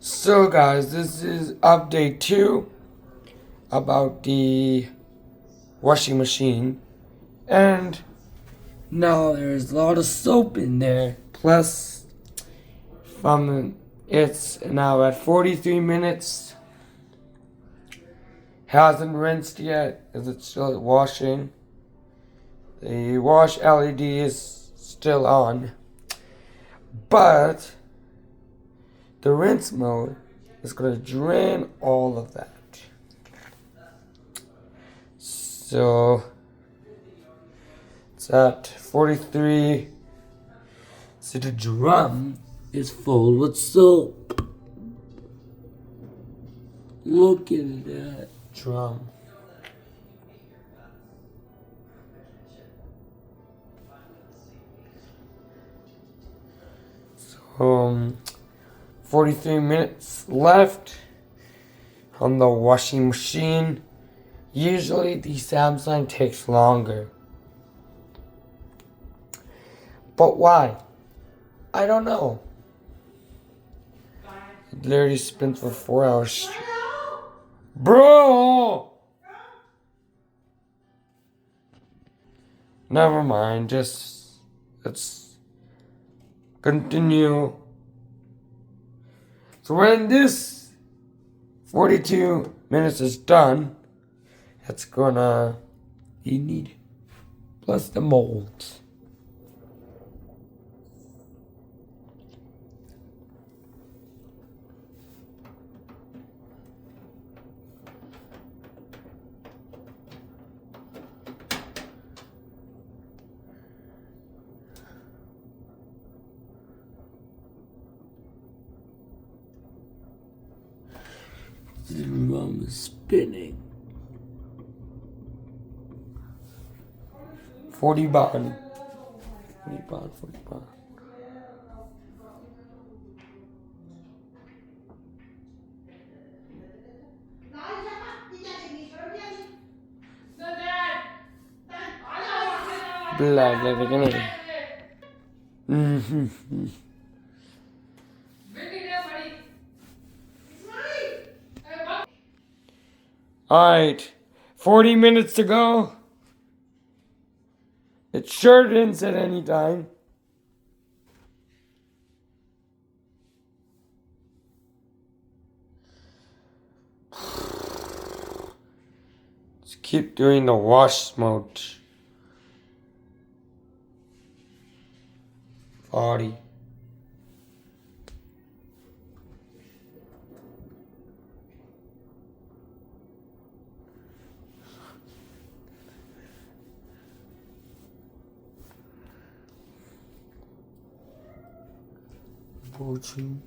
So guys, this is update 2 about the washing machine, and now there's a lot of soap in there. Plus, it's now at 43 minutes. Hasn't rinsed yet because it's still washing. The wash LED is still on, but the rinse mode is going to drain all of that. So it's at 43. So the drum is full with soap. Look at that drum. So 43 minutes left on the washing machine. Usually the Samsung takes longer. But why? I don't know. It literally spins for 4 hours. Bro! Never mind, let's continue. So when this 42 minutes is done, it's gonna be neat. Plus the molds. The drum is spinning. 40 baht. 40 baht, 40 baht. Blah, blah, blah, blah. Alright, 40 minutes to go. It sure didn't set any time. Let's keep doing the wash mode. 40. Fortune.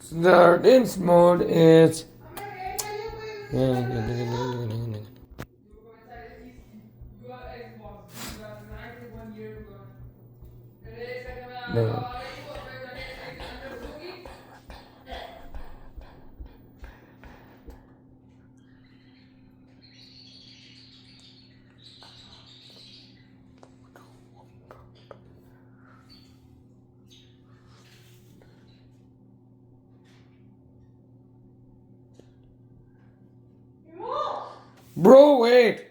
So the rinse mode is no. Bro, wait.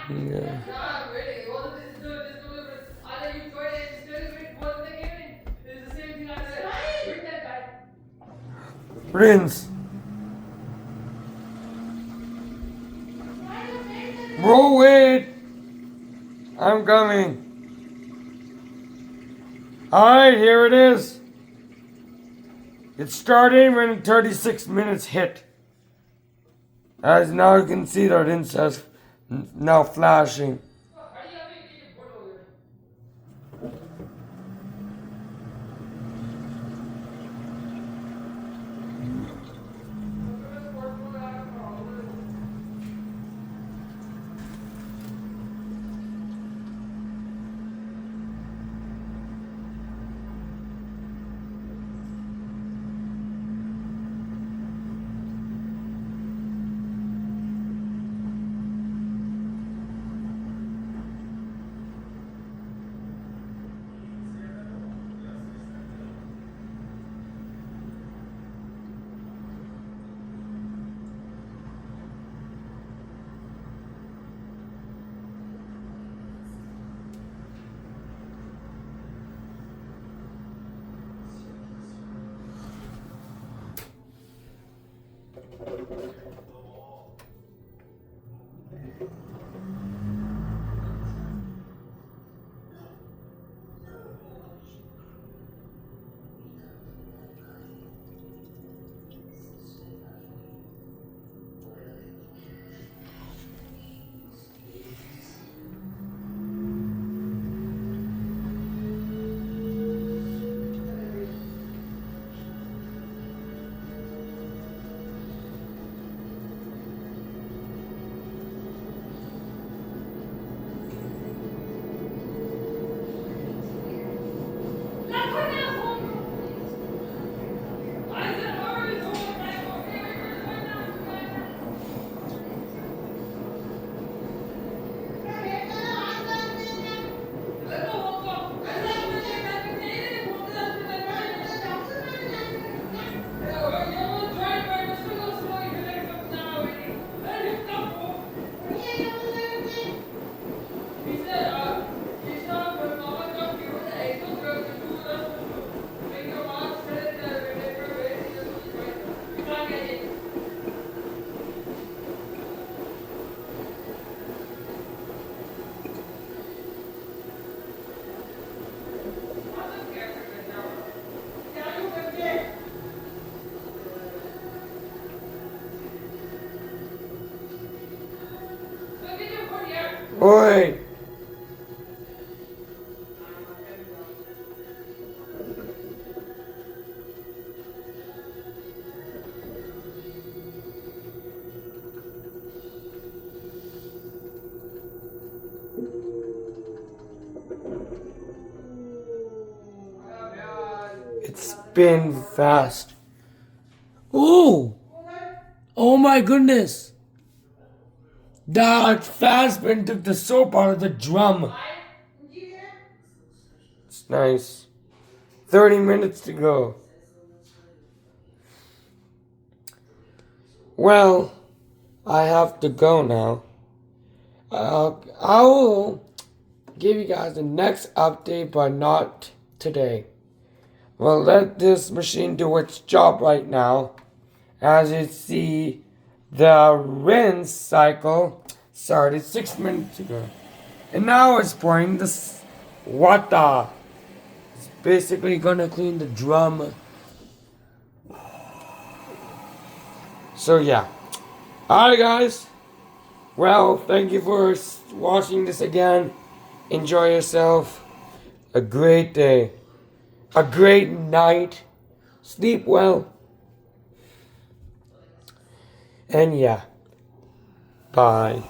Yeah. Rinse. Bro, wait. I'm coming. Alright, here it is. It's starting when 36 minutes hit. As now you can see that it says now flashing. Oi! It's been fast. Oh! Oh my goodness! That Fastbin took the soap out of the drum. It's nice. 30 minutes to go. Well, I have to go now. I will give you guys the next update, but not today. We'll let this machine do its job right now. As you see, the rinse cycle started 6 minutes ago. And now it's pouring this water. It's basically gonna clean the drum. So yeah. Alright guys. Well, thank you for watching this again. Enjoy yourself. a great day, a great night. Sleep well. And yeah, bye.